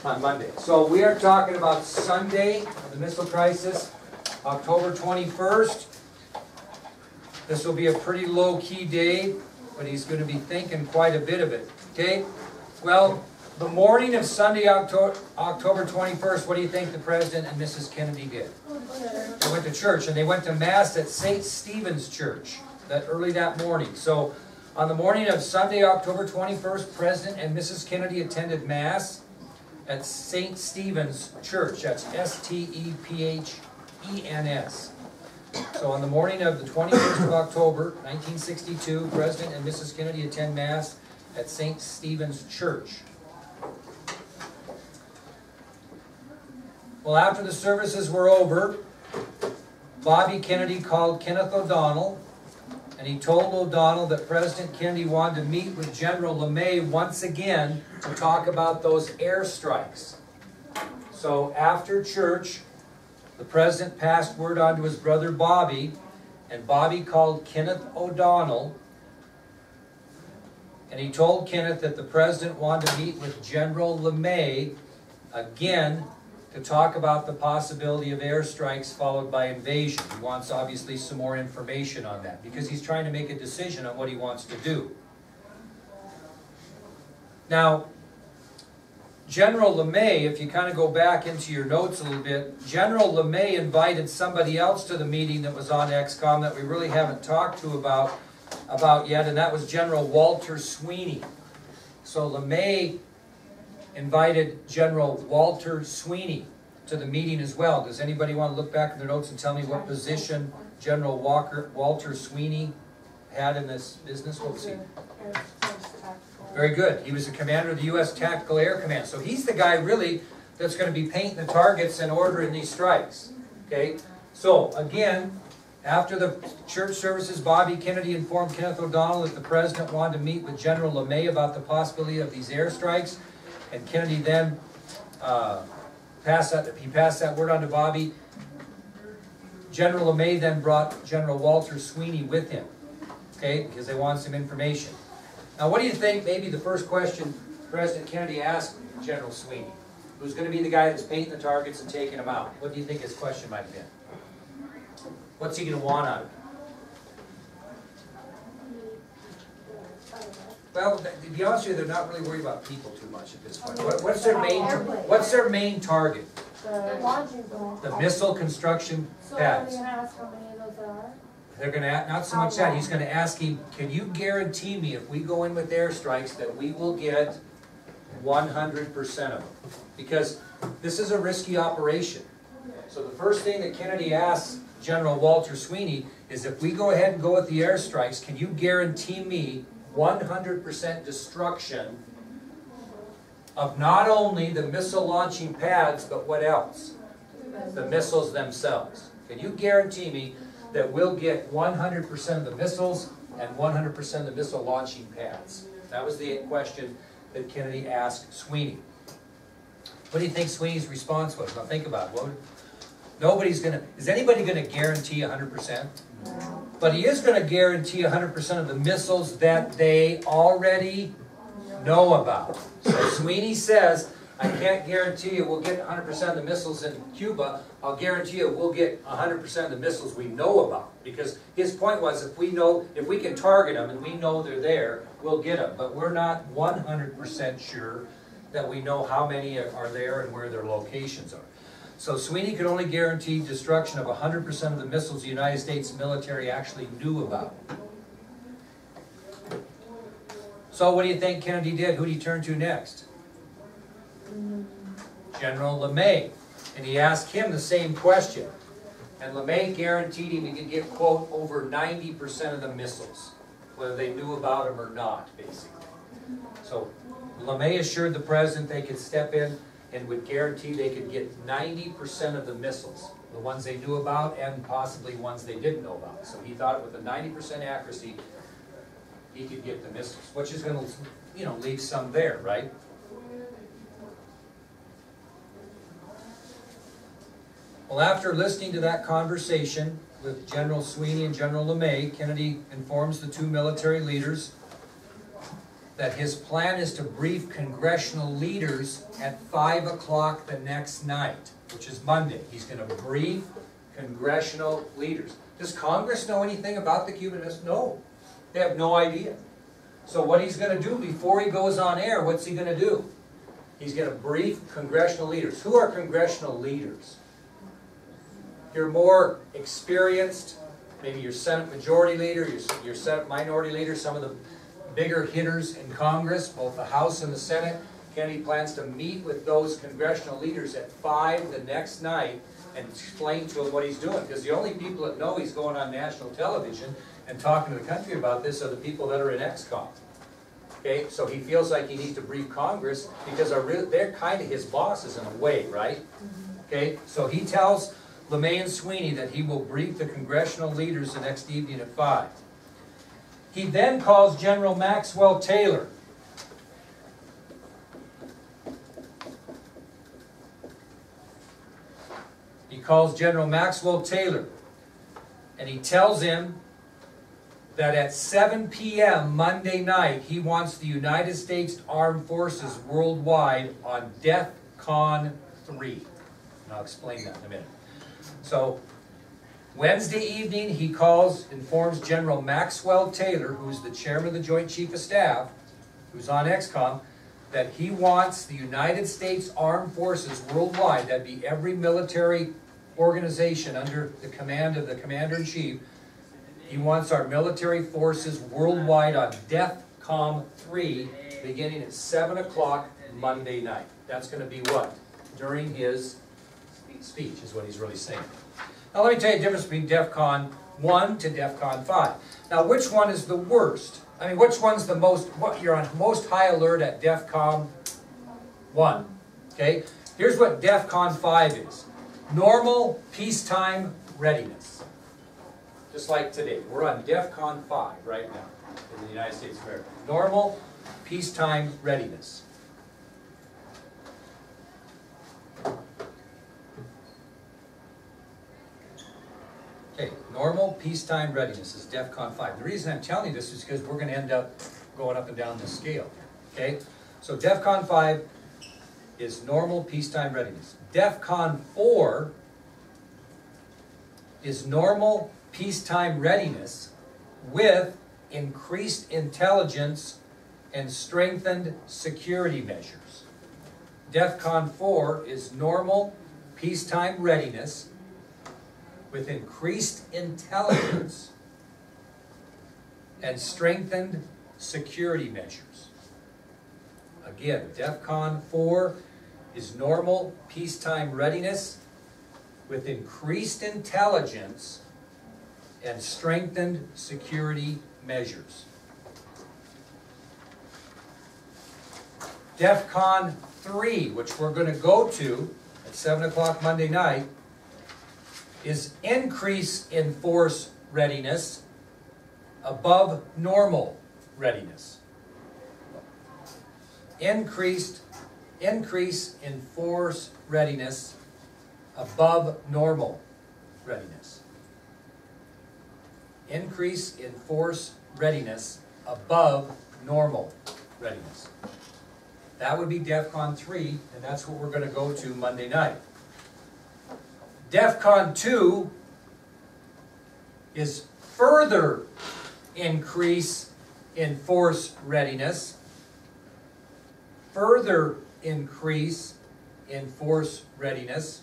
on Monday. So we are talking about Sunday, the missile crisis, October 21st. This will be a pretty low-key day, but he's going to be thinking quite a bit of it. Okay? Well, the morning of Sunday, October 21st, what do you think the President and Mrs. Kennedy did? They went to church, and they went to Mass at St. Stephen's Church early that morning. So on the morning of Sunday, October 21st, President and Mrs. Kennedy attended Mass at St. Stephen's Church. That's S-T-E-P-H-E-N-S. So on the morning of the 21st of October, 1962, President and Mrs. Kennedy attend Mass at St. Stephen's Church. Well, after the services were over, Bobby Kennedy called Kenneth O'Donnell, and he told O'Donnell that President Kennedy wanted to meet with General LeMay once again to talk about those airstrikes. So after church, the President passed word on to his brother Bobby, and Bobby called Kenneth O'Donnell, and he told Kenneth that the President wanted to meet with General LeMay again to talk about the possibility of airstrikes followed by invasion. He wants obviously some more information on that because he's trying to make a decision on what he wants to do. Now, General LeMay, if you kind of go back into your notes a little bit, General LeMay invited somebody else to the meeting that was on XCOM that we really haven't talked to about yet, and that was General Walter Sweeney. So LeMay invited General Walter Sweeney to the meeting as well. Does anybody want to look back at their notes and tell me what position General Walter Sweeney had in this business? What was he? Very good. He was the commander of the U.S. Tactical Air Command. So he's the guy really that's going to be painting the targets and ordering these strikes. Okay? So again, after the church services, Bobby Kennedy informed Kenneth O'Donnell that the President wanted to meet with General LeMay about the possibility of these airstrikes. And Kennedy then passed that word on to Bobby. General LeMay then brought General Walter Sweeney with him, okay, because they want some information. Now, what do you think maybe the first question President Kennedy asked General Sweeney, who's going to be the guy that's painting the targets and taking them out? What do you think his question might have been? What's he going to want out of it? Well, to be honest with you, they're not really worried about people too much at this point. What's their main target? The missile construction pads. So are they going to ask how many of those there are? They're going to, not so much that, he's going to ask him, can you guarantee me if we go in with airstrikes that we will get 100% of them? Because this is a risky operation. So the first thing that Kennedy asks General Walter Sweeney is, if we go ahead and go with the airstrikes, can you guarantee me 100% destruction of not only the missile launching pads, but what else? The missiles themselves. Can you guarantee me that we'll get 100% of the missiles and 100% of the missile launching pads? That was the question that Kennedy asked Sweeney. What do you think Sweeney's response was? Now think about it. Is anybody going to guarantee 100%? No. But he is going to guarantee 100% of the missiles that they already know about. So Sweeney says, I can't guarantee you we'll get 100% of the missiles in Cuba. I'll guarantee you we'll get 100% of the missiles we know about. Because his point was, if we can target them and we know they're there, we'll get them. But we're not 100% sure that we know how many are there and where their locations are. So Sweeney could only guarantee destruction of 100% of the missiles the United States military actually knew about. So what do you think Kennedy did? Who did he turn to next? General LeMay. And he asked him the same question. And LeMay guaranteed him he could get, quote, over 90% of the missiles, whether they knew about them or not, basically. So LeMay assured the President they could step in and would guarantee they could get 90% of the missiles, the ones they knew about and possibly ones they didn't know about. So he thought with a 90% accuracy, he could get the missiles, which is going to, leave some there, right? Well, after listening to that conversation with General Sweeney and General LeMay, Kennedy informs the two military leaders that his plan is to brief congressional leaders at 5 o'clock the next night, which is Monday. He's going to brief congressional leaders. Does Congress know anything about the Cuban Missile? No. They have no idea. So what he's going to do before he goes on air, what's he going to do? He's going to brief congressional leaders. Who are congressional leaders? Your more experienced, maybe your Senate Majority Leader, your Senate Minority Leader, some of the bigger hitters in Congress, both the House and the Senate. Kennedy plans to meet with those congressional leaders at 5 the next night and explain to them what he's doing. Because the only people that know he's going on national television and talking to the country about this are the people that are in ExComm. Okay, so he feels like he needs to brief Congress because they're kind of his bosses in a way, right? Okay, so he tells LeMay and Sweeney that he will brief the congressional leaders the next evening at 5. He then calls General Maxwell Taylor. He calls General Maxwell Taylor, and he tells him that at 7 p.m. Monday night, he wants the United States Armed Forces worldwide on DEFCON 3. And I'll explain that in a minute. So, Wednesday evening, he informs General Maxwell Taylor, who's the chairman of the Joint Chief of Staff, who's on ExComm, that he wants the United States Armed Forces worldwide, that'd be every military organization under the command of the Commander-in-Chief, he wants our military forces worldwide on DEFCON 3 beginning at 7 o'clock Monday night. That's going to be what? During his speech is what he's really saying. Now let me tell you the difference between DEFCON 1 to DEFCON 5. Now which one is the worst? I mean, which one's the most, you're on most high alert at DEFCON 1. Okay? Here's what DEFCON 5 is. Normal peacetime readiness. Just like today. We're on DEFCON 5 right now in the United States of America. Normal peacetime readiness. Okay, normal peacetime readiness is DEFCON 5. The reason I'm telling you this is because we're going to end up going up and down this scale. Okay, so DEFCON 5 is normal peacetime readiness. DEFCON 4 is normal peacetime readiness with increased intelligence and strengthened security measures. DEFCON 4 is normal peacetime readiness with increased intelligence and strengthened security measures. Again, DEFCON 4 is normal peacetime readiness with increased intelligence and strengthened security measures. DEFCON 3, which we're going to go to at 7 o'clock Monday night, is increase in force readiness above normal readiness. Increase in force readiness above normal readiness. Increase in force readiness above normal readiness. That would be DEFCON 3, and that's what we're going to go to Monday night. DEFCON 2 is further increase in force readiness, further increase in force readiness,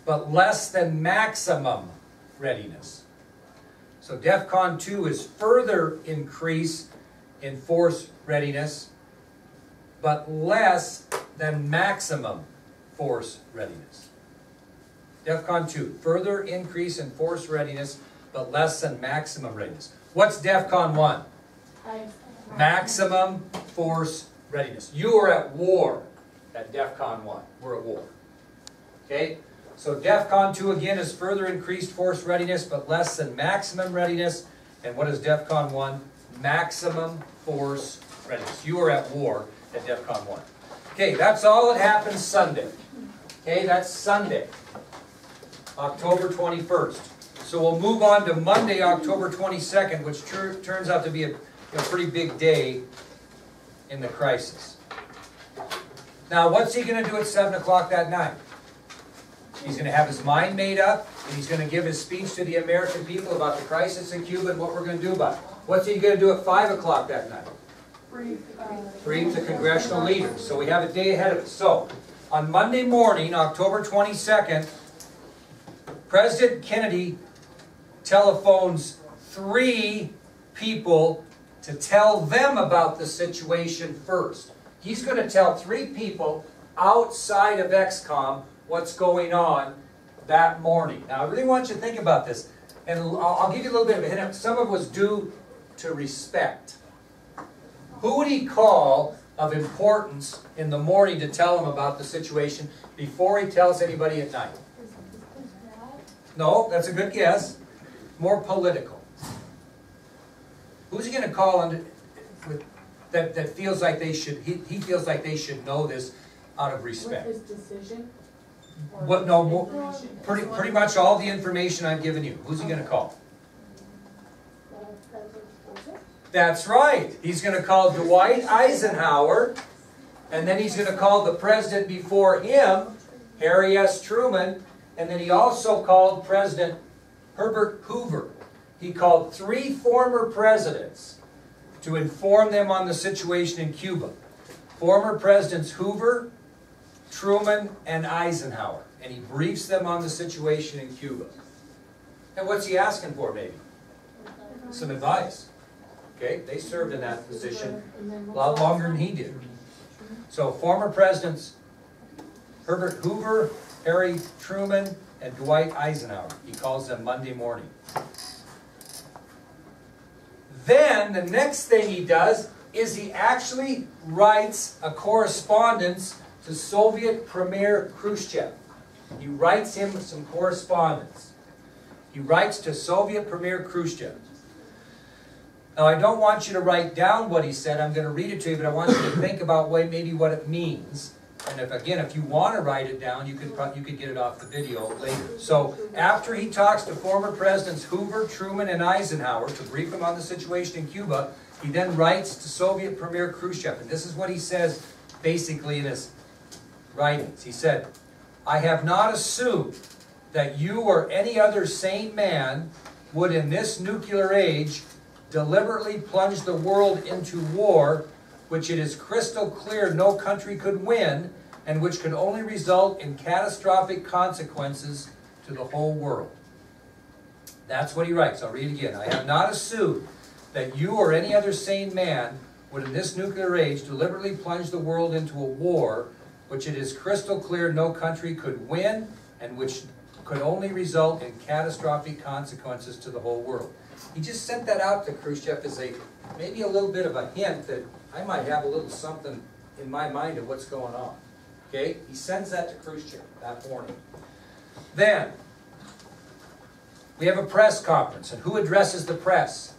but less than maximum readiness. So DEFCON 2 is further increase in force readiness, but less than maximum force readiness. DEFCON 2, further increase in force readiness, but less than maximum readiness. What's DEFCON 1? Maximum force readiness. You are at war at DEFCON 1. We're at war. Okay? So DEFCON 2 again is further increased force readiness, but less than maximum readiness. And what is DEFCON 1? Maximum force readiness. You are at war at DEFCON 1. Okay, that's all that happens Sunday. Okay, that's Sunday, October 21st. So we'll move on to Monday, October 22nd, which turns out to be a pretty big day in the crisis. Now, what's he going to do at 7 o'clock that night? He's going to have his mind made up, and he's going to give his speech to the American people about the crisis in Cuba and what we're going to do about it. What's he going to do at 5 o'clock that night? Brief the congressional leaders. So we have a day ahead of us. So, on Monday morning, October 22nd, President Kennedy telephones 3 people to tell them about the situation first. He's going to tell 3 people outside of XCOM what's going on that morning. Now, I really want you to think about this, and I'll give you a little bit of a hint. Some of it was due to respect. Who would he call of importance in the morning to tell him about the situation before he tells anybody at night? No, that's a good guess. More political. Who's he going to call on that feels like they should? He feels like they should know this out of respect. With his decision? What? No, pretty much all the information I've given you. Who's he going to call? That's right. He's going to call Dwight Eisenhower, and then he's going to call the president before him, Harry S. Truman, and then he also called President Herbert Hoover. He called 3 former presidents to inform them on the situation in Cuba. Former Presidents Hoover, Truman, and Eisenhower. And he briefs them on the situation in Cuba. And what's he asking for, maybe? Some advice. Okay, they served in that position a lot longer than he did. So former presidents Herbert Hoover, Harry Truman, and Dwight Eisenhower. He calls them Monday morning. Then the next thing he does is he actually writes a correspondence to Soviet Premier Khrushchev. He writes him some correspondence. He writes to Soviet Premier Khrushchev. Now, I don't want you to write down what he said. I'm going to read it to you, but I want you to think about maybe what it means. And if you want to write it down, you could get it off the video later. So, after he talks to former presidents Hoover, Truman, and Eisenhower to brief them on the situation in Cuba, he then writes to Soviet Premier Khrushchev. And this is what he says, basically, in his writings. He said, "I have not assumed that you or any other sane man would, in this nuclear age, deliberately plunge the world into war, which it is crystal clear no country could win, and which could only result in catastrophic consequences to the whole world." That's what he writes. I'll read it again. "I have not assumed that you or any other sane man would in this nuclear age deliberately plunge the world into a war, which it is crystal clear no country could win, and which could only result in catastrophic consequences to the whole world." He just sent that out to Khrushchev as maybe a little bit of a hint that I might have a little something in my mind of what's going on. Okay? He sends that to Khrushchev that morning. Then, we have a press conference. And who addresses the press?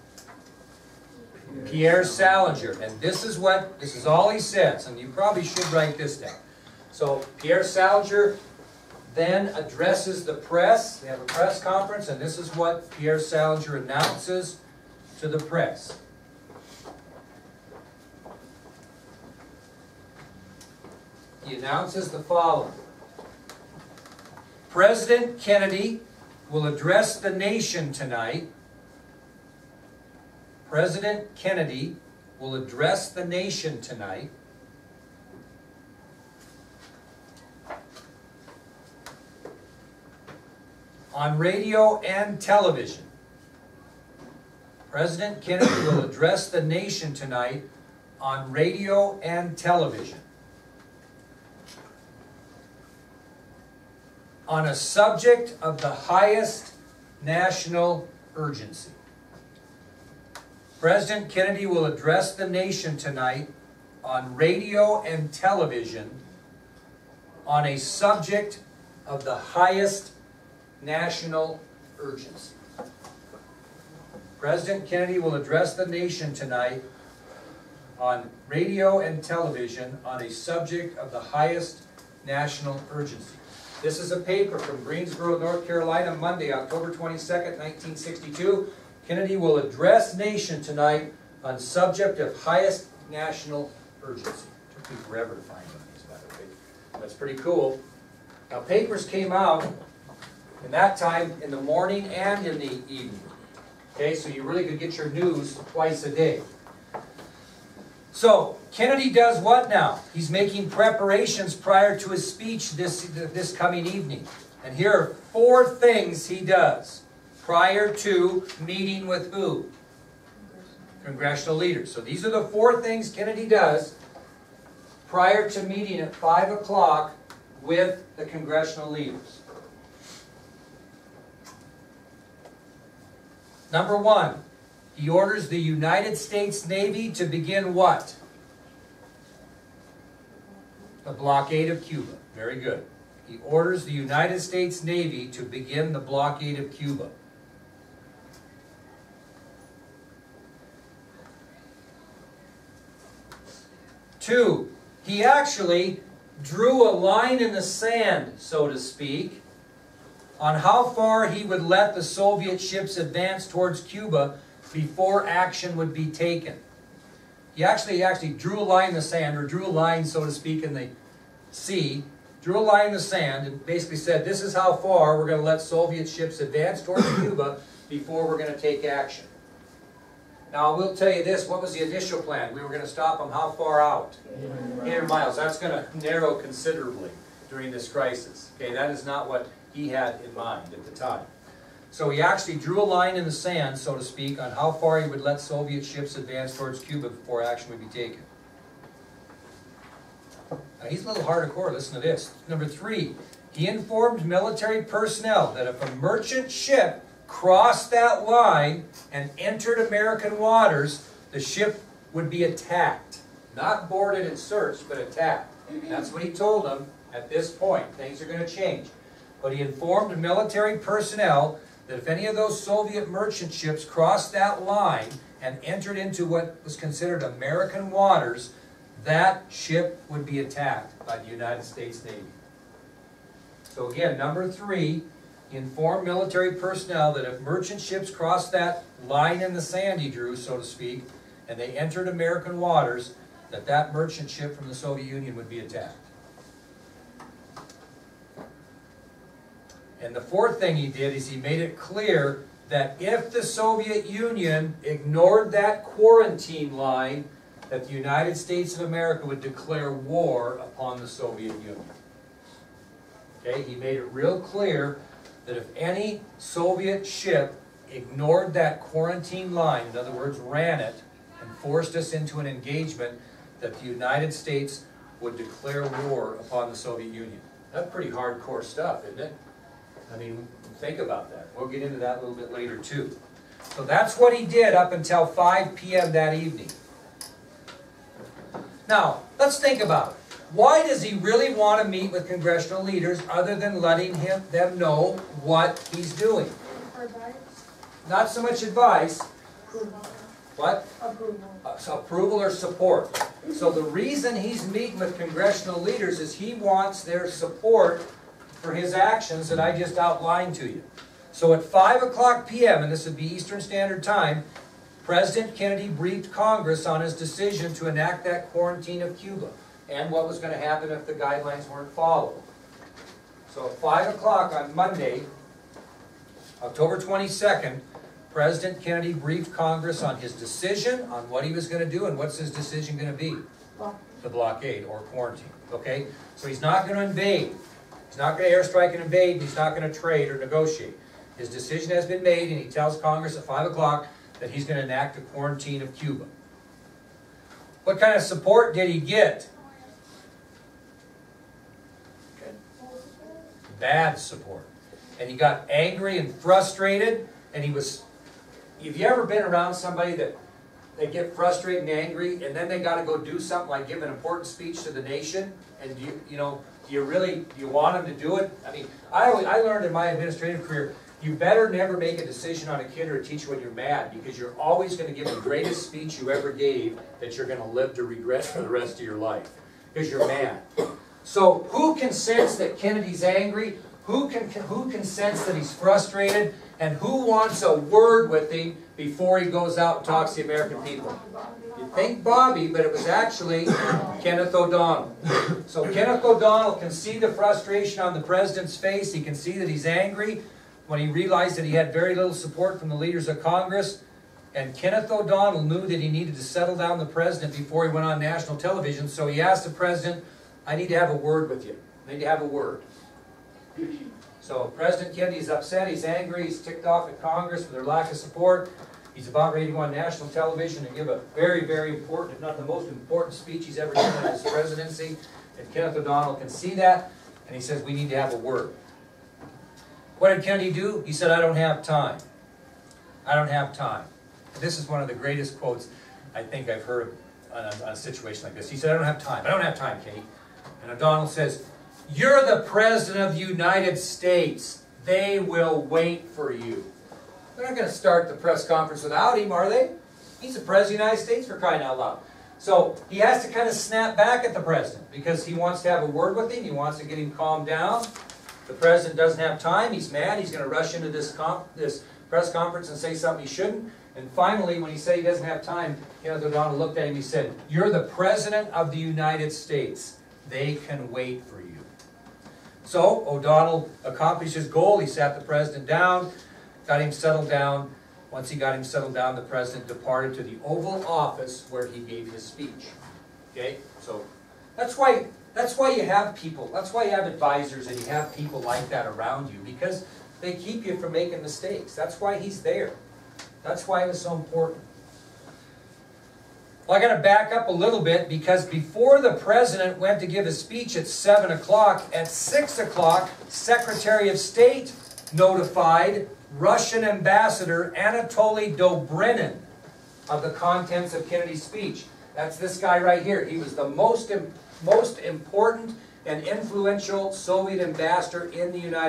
Pierre Salinger. And this is all he says. And you probably should write this down. So, Pierre Salinger then addresses the press. They have a press conference, and this is what Pierre Salinger announces to the press. He announces the following: President Kennedy will address the nation tonight. President Kennedy will address the nation tonight on radio and television. President Kennedy will address the nation tonight on radio and television on a subject of the highest national urgency. President Kennedy will address the nation tonight on radio and television on a subject of the highest national urgency. President Kennedy will address the nation tonight on radio and television on a subject of the highest national urgency. This is a paper from Greensboro, North Carolina, Monday, October 22nd, 1962. Kennedy will address nation tonight on subject of highest national urgency. Took me forever to find one of these, by the way. That's pretty cool. Now, papers came out in that time in the morning and in the evening. Okay, so you really could get your news twice a day. So, Kennedy does what now? He's making preparations prior to his speech this coming evening. And here are 4 things he does prior to meeting with who? Congressional leaders. So these are the 4 things Kennedy does prior to meeting at 5 o'clock with the congressional leaders. Number 1, he orders the United States Navy to begin what? The blockade of Cuba. Very good. He orders the United States Navy to begin the blockade of Cuba. Two, he actually drew a line in the sand, so to speak, on how far he would let the Soviet ships advance towards Cuba before action would be taken. He actually drew a line in the sand, or drew a line, so to speak, in the sea, drew a line in the sand, and basically said, this is how far we're going to let Soviet ships advance towards Cuba before we're going to take action. Now, I will tell you this, what was the initial plan? We were going to stop them how far out? 800 miles. That's going to narrow considerably during this crisis. Okay, that is not what he had in mind at the time. So he actually drew a line in the sand, so to speak, on how far he would let Soviet ships advance towards Cuba before action would be taken. Now, he's a little hardcore. Listen to this. Number 3, he informed military personnel that if a merchant ship crossed that line and entered American waters, the ship would be attacked. Not boarded and searched, but attacked. That's what he told them at this point. Things are going to change. But he informed military personnel that if any of those Soviet merchant ships crossed that line and entered into what was considered American waters, that ship would be attacked by the United States Navy. So again, number 3, he informed military personnel that if merchant ships crossed that line in the sand he drew, so to speak, and they entered American waters, that merchant ship from the Soviet Union would be attacked. And the 4th thing he did is he made it clear that if the Soviet Union ignored that quarantine line, that the United States of America would declare war upon the Soviet Union. Okay, he made it real clear that if any Soviet ship ignored that quarantine line, in other words, ran it, and forced us into an engagement, that the United States would declare war upon the Soviet Union. That's pretty hardcore stuff, isn't it? I mean, think about that. We'll get into that a little bit later, too. So that's what he did up until 5 p.m. that evening. Now, let's think about it. Why does he really want to meet with congressional leaders other than letting them know what he's doing? For advice? Not so much advice. Approval. What? Approval. Approval or support. So the reason he's meeting with congressional leaders is he wants their support for his actions that I just outlined to you. So at 5 o'clock p.m., and this would be Eastern Standard Time, President Kennedy briefed Congress on his decision to enact that quarantine of Cuba and what was going to happen if the guidelines weren't followed. So at 5 o'clock on Monday, October 22nd, President Kennedy briefed Congress on his decision, on what he was going to do, and what's his decision going to be? The blockade or quarantine. Okay? So he's not going to invade. He's not going to airstrike and invade. He's not going to trade or negotiate. His decision has been made, and he tells Congress at 5 o'clock that he's going to enact a quarantine of Cuba. What kind of support did he get? Bad support. And he got angry and frustrated, and he was... Have you ever been around somebody that they get frustrated and angry, and then they got to go do something like give an important speech to the nation, and do you want them to do it? I mean, I learned in my administrative career, you better never make a decision on a kid or a teacher when you're mad, because you're always going to give the greatest speech you ever gave that you're going to live to regret for the rest of your life, because you're mad. So who can sense that Kennedy's angry? Who can sense that he's frustrated? And who wants a word with him before he goes out and talks to the American people? think Bobby, but it was actually Kenneth O'Donnell. So Kenneth O'Donnell can see the frustration on the president's face. He can see that he's angry when he realized that he had very little support from the leaders of Congress. And Kenneth O'Donnell knew that he needed to settle down the president before he went on national television. So he asked the president, I need to have a word with you. I need to have a word. So President Kennedy's upset, he's angry, he's ticked off at Congress for their lack of support. He's about ready to go on national television and give a very, very important, if not the most important speech he's ever given in his presidency. And Kenneth O'Donnell can see that, and he says, we need to have a word. What did Kennedy do? He said, I don't have time. I don't have time. And this is one of the greatest quotes I think I've heard on a situation like this. He said, I don't have time. I don't have time, Kenny. And O'Donnell says, you're the President of the United States. They will wait for you. They're not going to start the press conference without him, are they? He's the President of the United States, for crying out loud. So he has to kind of snap back at the President because he wants to have a word with him. He wants to get him calmed down. The President doesn't have time. He's mad. He's going to rush into this press conference and say something he shouldn't. And finally, when he said he doesn't have time, Kenneth O'Donnell looked at him and he said, you're the President of the United States. They can wait for you. So O'Donnell accomplished his goal. He sat the President down, got him settled down. Once he got him settled down, the President departed to the Oval Office where he gave his speech. Okay? So that's why you have people. That's why you have advisors and you have people like that around you, because they keep you from making mistakes. That's why he's there. That's why it was so important. Well, I got to back up a little bit, because before the President went to give his speech at 7 o'clock, at 6 o'clock, Secretary of State notified Russian Ambassador Anatoly Dobrynin of the contents of Kennedy's speech. That's this guy right here. He was the most important and influential Soviet ambassador in the United States.